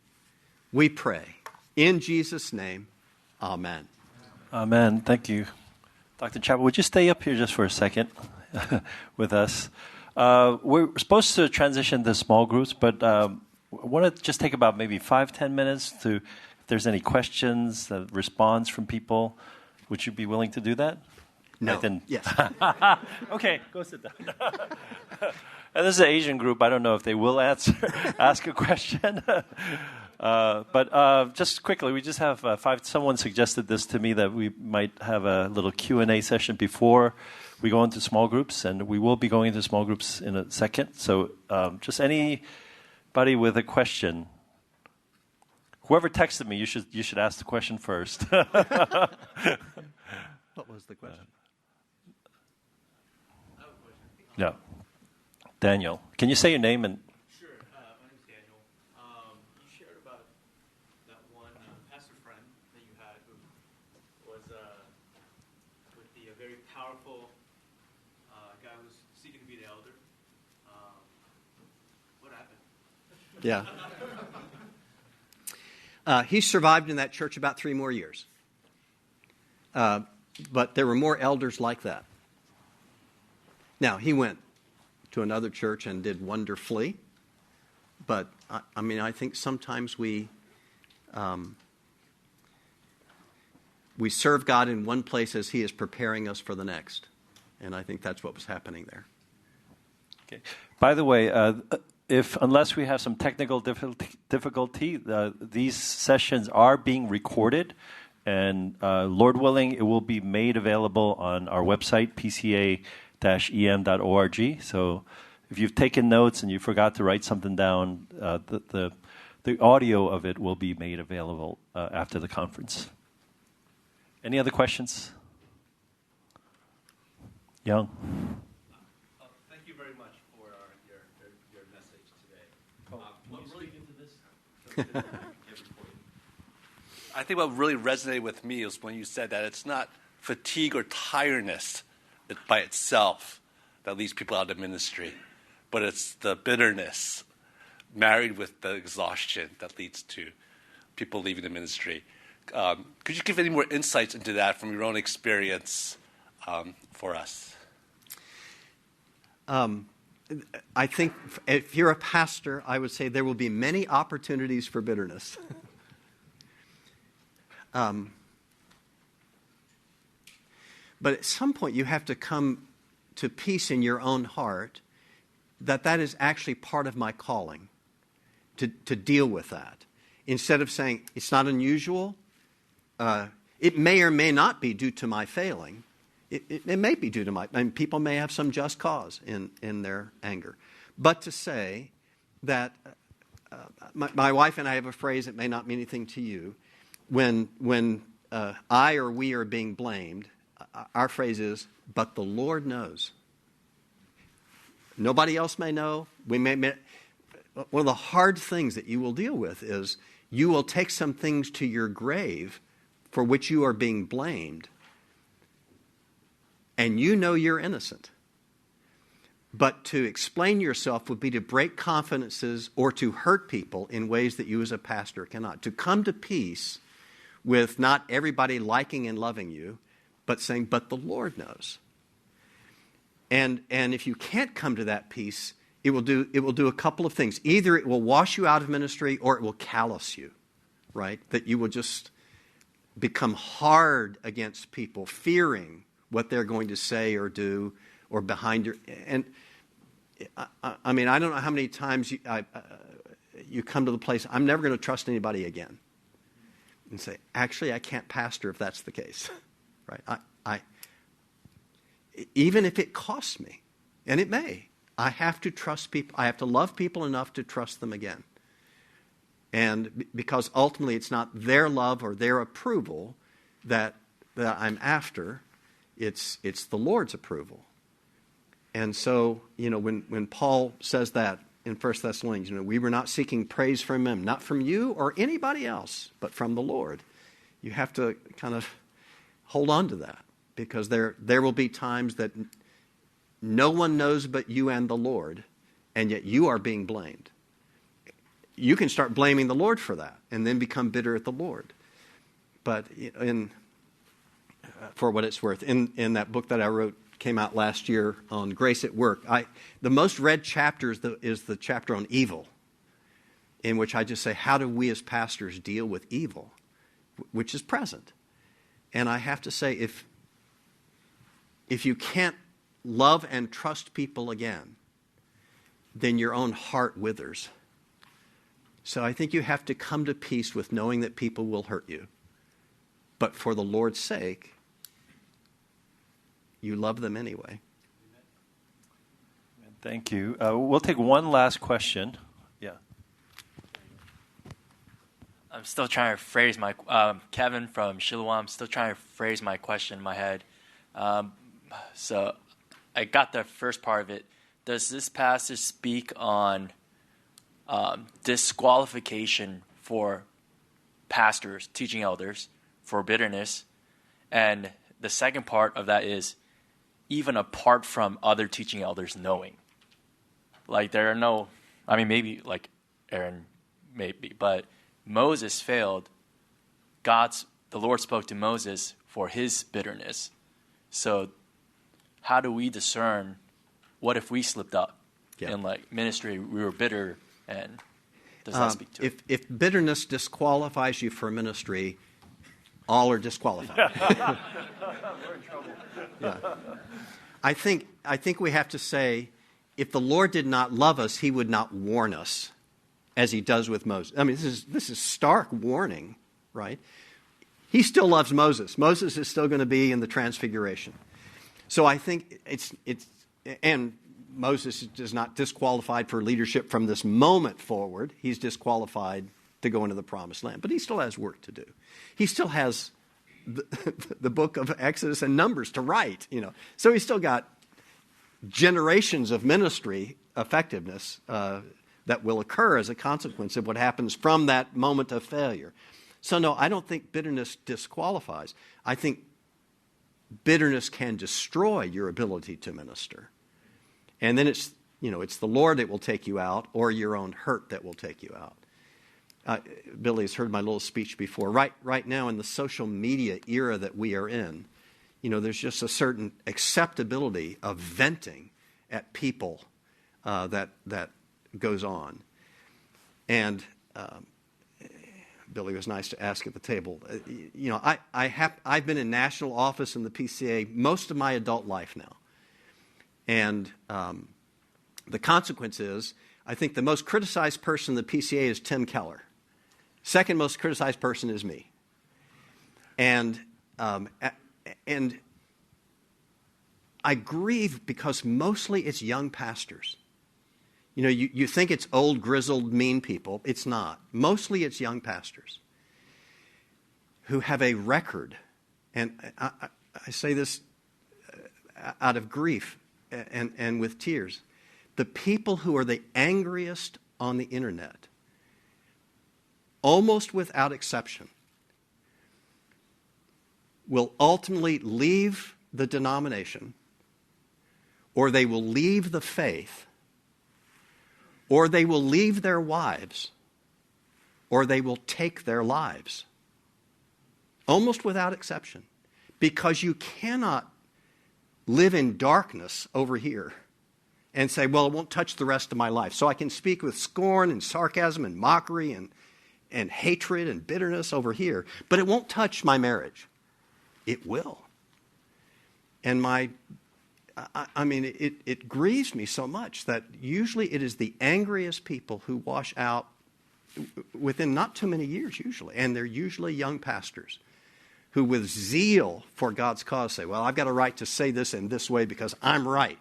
We pray In Jesus' name, amen. Amen. Thank you. Dr. Chapell, would you stay up here just for a second with us? We're supposed to transition to small groups, but I want to just take about maybe 5-10 minutes to, if there's any questions, response from people. Would you be willing to do that? No. Then, yes. Okay, go sit down. And this is an Asian group. I don't know if they will ask a question. But just quickly, we just have someone suggested this to me that we might have a little Q&A session before we go into small groups, and we will be going into small groups in a second. So just anybody with a question. Whoever texted me, you should ask the question first. What was the question? Yeah. Daniel, can you say your name and... Sure. My name is Daniel. You shared about that one pastor friend that you had who was with the very powerful guy who was seeking to be the elder. What happened? Yeah. He survived in that church about 3 more years. But there were more elders like that. Now, he went to another church and did wonderfully. But, I think sometimes we serve God in one place as He is preparing us for the next. And I think that's what was happening there. Okay. By the way, unless we have some technical difficulty, these sessions are being recorded. And Lord willing, it will be made available on our website, pca-em.org. So if you've taken notes and you forgot to write something down, the audio of it will be made available after the conference. Any other questions? Young? Thank you very much for your message today. What really into this? I think what really resonated with me is when you said that it's not fatigue or tiredness by itself that leads people out of ministry, but it's the bitterness married with the exhaustion that leads to people leaving the ministry. Could you give any more insights into that from your own experience for us? I think if you're a pastor, I would say there will be many opportunities for bitterness. But at some point you have to come to peace in your own heart that is actually part of my calling, to deal with that. Instead of saying, it's not unusual, it may or may not be due to my failing. It may be due to people may have some just cause in their anger. But to say that, my wife and I have a phrase that may not mean anything to you. When I or we are being blamed, our phrase is, but the Lord knows. Nobody else may know. One of the hard things that you will deal with is you will take some things to your grave for which you are being blamed, and you know you're innocent. But to explain yourself would be to break confidences or to hurt people in ways that you as a pastor cannot. To come to peace with not everybody liking and loving you, but saying, but the Lord knows. And if you can't come to that peace, it will do a couple of things. Either it will wash you out of ministry or it will callous you, right? That you will just become hard against people, fearing what they're going to say or do or behind your... And I don't know how many times you come to the place, I'm never going to trust anybody again. And say, actually, I can't pastor if that's the case, right? Even if it costs me, and it may, I have to trust people. I have to love people enough to trust them again. And because ultimately it's not their love or their approval that I'm after, it's the Lord's approval. And so, when Paul says that in 1 Thessalonians, we were not seeking praise from him, not from you or anybody else, but from the Lord. You have to kind of hold on to that, because there will be times that no one knows but you and the Lord, and yet you are being blamed. you can start blaming the Lord for that and then become bitter at the Lord. But for what it's worth, in that book that I wrote, came out last year on Grace at Work, the most read chapter is the chapter on evil, in which I just say, how do we as pastors deal with evil, which is present? And I have to say, if you can't love and trust people again, then your own heart withers. So I think you have to come to peace with knowing that people will hurt you. But for the Lord's sake, you love them anyway. Thank you. We'll take one last question. Yeah. I'm still trying to phrase my Kevin from Shiloh. I'm still trying to phrase my question in my head. So I got the first part of it. Does this passage speak on disqualification for pastors, teaching elders, for bitterness? And the second part of that is even apart from other teaching elders knowing. Like there are no, I mean maybe like Aaron maybe, but Moses failed. The Lord spoke to Moses for his bitterness. So how do we discern what if we slipped up in like ministry, we were bitter, and does that speak to it? If bitterness disqualifies you for ministry, all are disqualified. We're in trouble. Yeah. I think we have to say, if the Lord did not love us, he would not warn us as he does with Moses. I mean, this is stark warning, right? He still loves Moses. Moses is still going to be in the transfiguration. So I think and Moses is not disqualified for leadership from this moment forward. He's disqualified to go into the promised land. But he still has work to do. He still has the book of Exodus and Numbers to write, So he's still got generations of ministry effectiveness that will occur as a consequence of what happens from that moment of failure. So no, I don't think bitterness disqualifies. I think bitterness can destroy your ability to minister. And then it's the Lord that will take you out, or your own hurt that will take you out. Billy has heard my little speech before. Right now in the social media era that we are in, there's just a certain acceptability of venting at people that goes on. And Billy was nice to ask at the table. I've been in national office in the PCA most of my adult life now. And the consequence is, I think the most criticized person in the PCA is Tim Keller. Second most criticized person is me. And I grieve because mostly it's young pastors. You think it's old, grizzled, mean people. It's not. Mostly it's young pastors who have a record. And I say this out of grief and with tears. The people who are the angriest on the internet, almost without exception, will ultimately leave the denomination, or they will leave the faith, or they will leave their wives, or they will take their lives. Almost without exception. Because you cannot live in darkness over here and say, well, it won't touch the rest of my life. So I can speak with scorn and sarcasm and mockery and hatred and bitterness over here, but it won't touch my marriage. It will. And it grieves me so much that usually it is the angriest people who wash out within not too many years usually, and they're usually young pastors who with zeal for God's cause say, well, I've got a right to say this in this way because I'm right.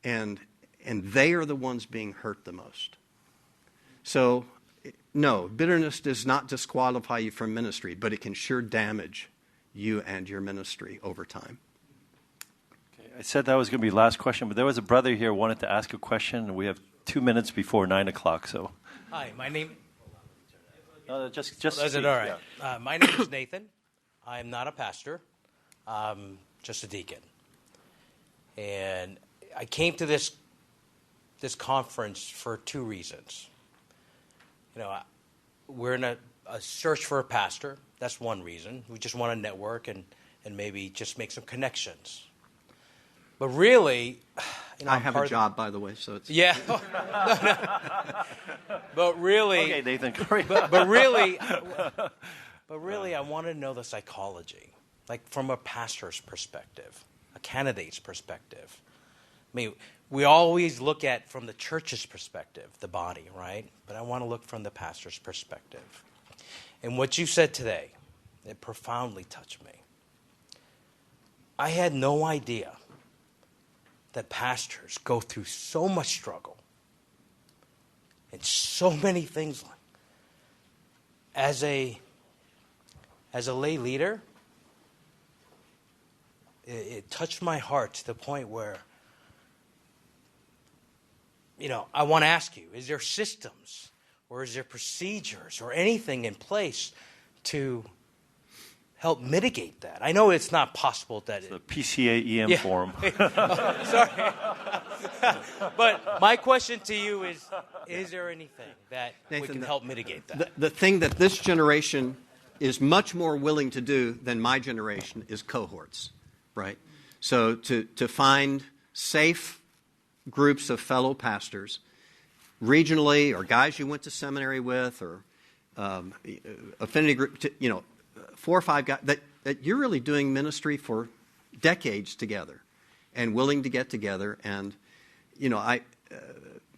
And they are the ones being hurt the most. So, no, bitterness does not disqualify you from ministry, but it can sure damage you and your ministry over time. Okay, I said that was going to be the last question, but there was a brother here who wanted to ask a question, and we have 2 minutes before 9 o'clock. So, hi, my name. Just. Is it all right? Yeah. My name is Nathan. I'm not a pastor. I'm just a deacon. And I came to this conference for two reasons. we're in a search for a pastor. That's one reason. We just want to network and maybe just make some connections. But really, I have a job, by the way, so it's... Yeah. But really... Okay, Nathan. But really, I want to know the psychology, like from a pastor's perspective, a candidate's perspective. I mean, we always look at from the church's perspective, the body, right? But I want to look from the pastor's perspective. And what you said today, it profoundly touched me. I had no idea that pastors go through so much struggle and so many things. As a lay leader, it touched my heart to the point where, I want to ask you, is there systems or is there procedures or anything in place to help mitigate that? I know it's not possible that... The PCA EM forum. Sorry. But my question to you is there anything that Nathan, we can help mitigate that? The thing that this generation is much more willing to do than my generation is cohorts, right? So to find safe groups of fellow pastors, regionally, or guys you went to seminary with, or affinity group, 4 or 5 guys that you're really doing ministry for decades together, and willing to get together. And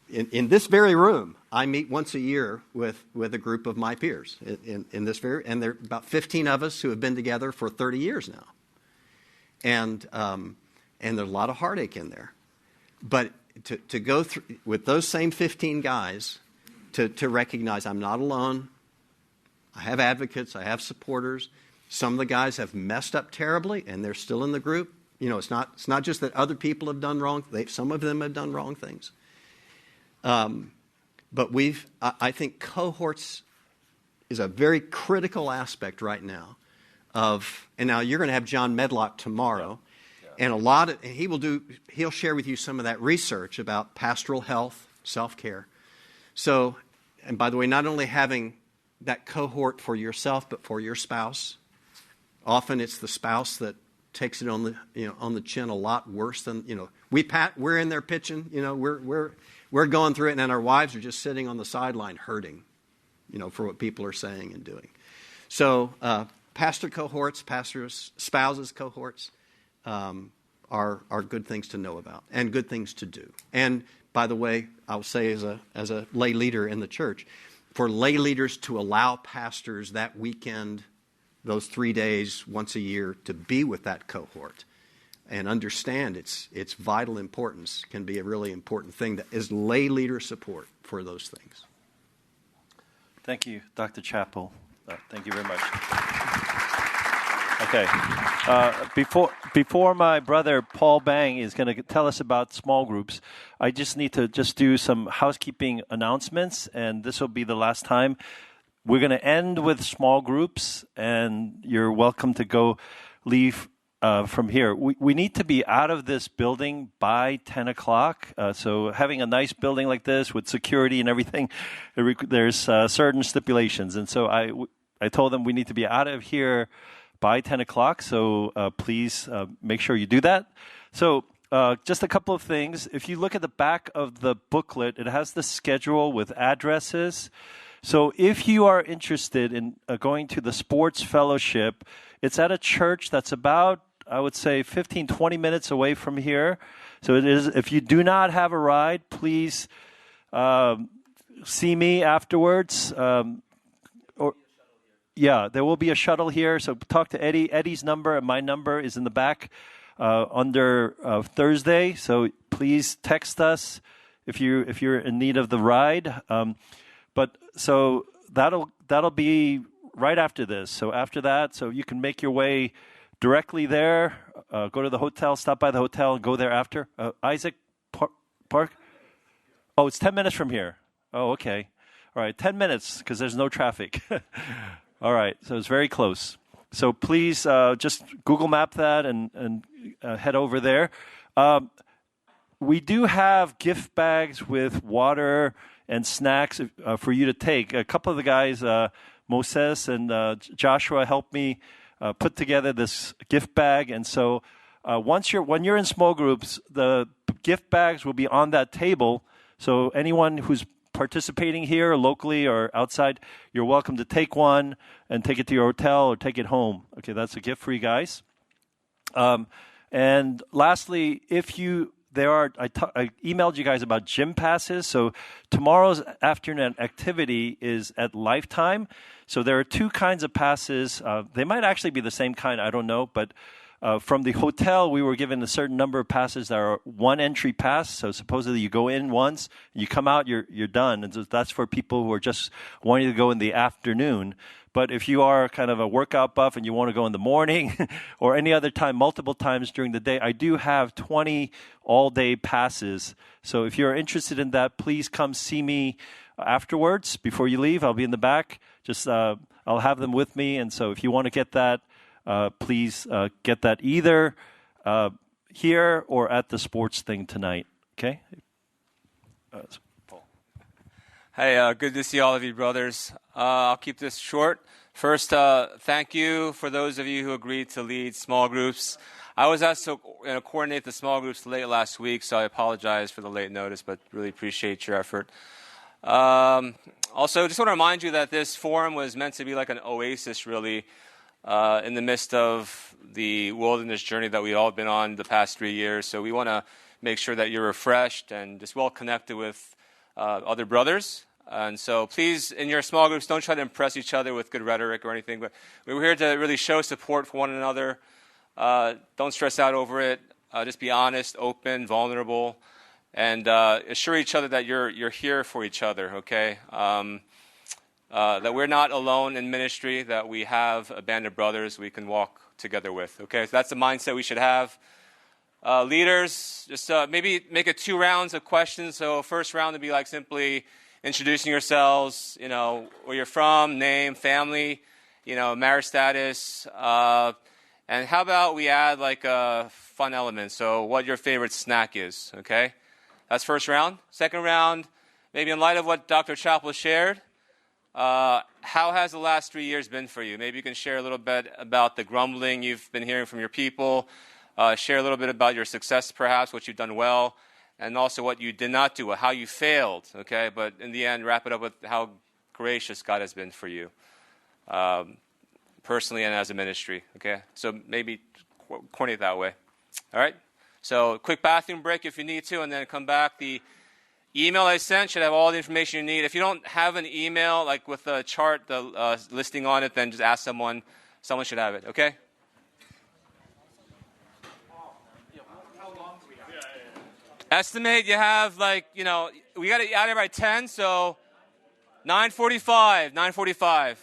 in this very room, I meet once a year with a group of my peers in this and there are about 15 of us who have been together for 30 years now, and there's a lot of heartache in there. But to go through with those same 15 guys, to recognize I'm not alone. I have advocates. I have supporters. Some of the guys have messed up terribly, and they're still in the group. It's not just that other people have done wrong. Some of them have done wrong things. But I think cohorts is a very critical aspect right now and now you're going to have John Medlock tomorrow. Yeah. And he'll share with you some of that research about pastoral health, self-care. So, and by the way, not only having that cohort for yourself, but for your spouse. Often it's the spouse that takes it on the chin a lot worse than, we're in there pitching, we're going through it, and then our wives are just sitting on the sideline hurting, for what people are saying and doing. So, pastor cohorts, pastors, spouses cohorts, are good things to know about and good things to do. And by the way, I'll say as a lay leader in the church, for lay leaders to allow pastors that weekend, those 3 days once a year, to be with that cohort and understand its vital importance can be a really important thing that is lay leader support for those things. Thank you, Dr. Chapell. Thank you very much. Okay. Before my brother Paul Bang is going to tell us about small groups, I just need to do some housekeeping announcements, and this will be the last time. We're going to end with small groups, and you're welcome to leave from here. We need to be out of this building by 10 o'clock. So having a nice building like this with security and everything, there's certain stipulations. And so I told them we need to be out of here by 10 o'clock. So please make sure you do that. So just a couple of things. If you look at the back of the booklet, it has the schedule with addresses. So if you are interested in going to the sports fellowship, it's at a church that's about, I would say, 15, 20 minutes away from here. So it is. If you do not have a ride, please see me afterwards. Yeah, there will be a shuttle here. So talk to Eddie. Eddie's number and my number is in the back under Thursday. So please text us if you're in need of the ride. But so that'll be right after this. So after that, so you can make your way directly there. Go to the hotel, stop by the hotel, and go there after. Isaac Park. Oh, it's 10 minutes from here. Oh, okay. All right, 10 minutes because there's no traffic. All right, so it's very close. So please just Google Map that and head over there. We do have gift bags with water and snacks for you to take. A couple of the guys, Moses and Joshua, helped me put together this gift bag. And so when you're in small groups, the gift bags will be on that table. So anyone who's participating here locally or outside, you're welcome to take one and take it to your hotel or take it home. Okay, that's a gift for you guys. And lastly, I emailed you guys about gym passes. So tomorrow's afternoon activity is at Lifetime. So there are two kinds of passes. They might actually be the same kind, I don't know. But from the hotel, we were given a certain number of passes that are one entry pass. So supposedly you go in once, you come out, you're done. And so that's for people who are just wanting to go in the afternoon. But if you are kind of a workout buff and you want to go in the morning or any other time, multiple times during the day, I do have 20 all-day passes. So if you're interested in that, please come see me afterwards before you leave. I'll be in the back. Just I'll have them with me. And so if you want to get that, please get that either here or at the sports thing tonight. Okay? Hey, good to see all of you, brothers. I'll keep this short. First, thank you for those of you who agreed to lead small groups. I was asked to coordinate the small groups late last week, so I apologize for the late notice, but really appreciate your effort. Also, just want to remind you that this forum was meant to be like an oasis, really, in the midst of the wilderness journey that we've all been on the past 3 years. So we want to make sure that you're refreshed and just well connected with other brothers. And so please, in your small groups, don't try to impress each other with good rhetoric or anything. But we're here to really show support for one another. Don't stress out over it. Just be honest, open, vulnerable, and assure each other that you're here for each other, okay? That we're not alone in ministry, that we have a band of brothers we can walk together with, okay? So that's the mindset we should have. Leaders, just maybe make it 2 rounds of questions. So first round would be like simply introducing yourselves, where you're from, name, family, marriage status. And how about we add like a fun element? So what your favorite snack is, okay? That's first round. Second round, maybe in light of what Dr. Chapell shared, how has the last 3 years been for you? Maybe you can share a little bit about the grumbling you've been hearing from your people. Share a little bit about your success, perhaps, what you've done well, and also what you did not do, how you failed, okay? But in the end, wrap it up with how gracious God has been for you, personally and as a ministry, okay? So maybe coordinate that way, all right? So quick bathroom break if you need to, and then come back. The email I sent should have all the information you need. If you don't have an email, like with a chart, the listing on it, then just ask someone. Someone should have it, okay? Estimate you have we got to get out of here by 10, so 9:45.